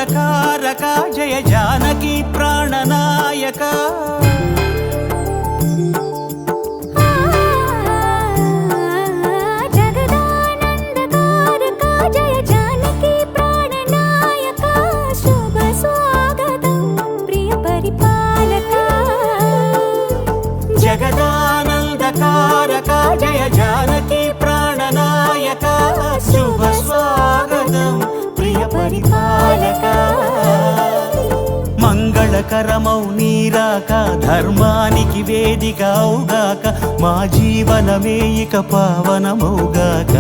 జగదానందకారక జయ జానకి ప్రాణనాయక జగదానందకారక జయ జానకి ప్రాణనాయక శుభ స్వాగతం ప్రియ పరిపాలక మంగళకరమౌ నీరాక ధర్మానికి వేదిక అవుగాక మా జీవనమే ఇక పావనమౌగాక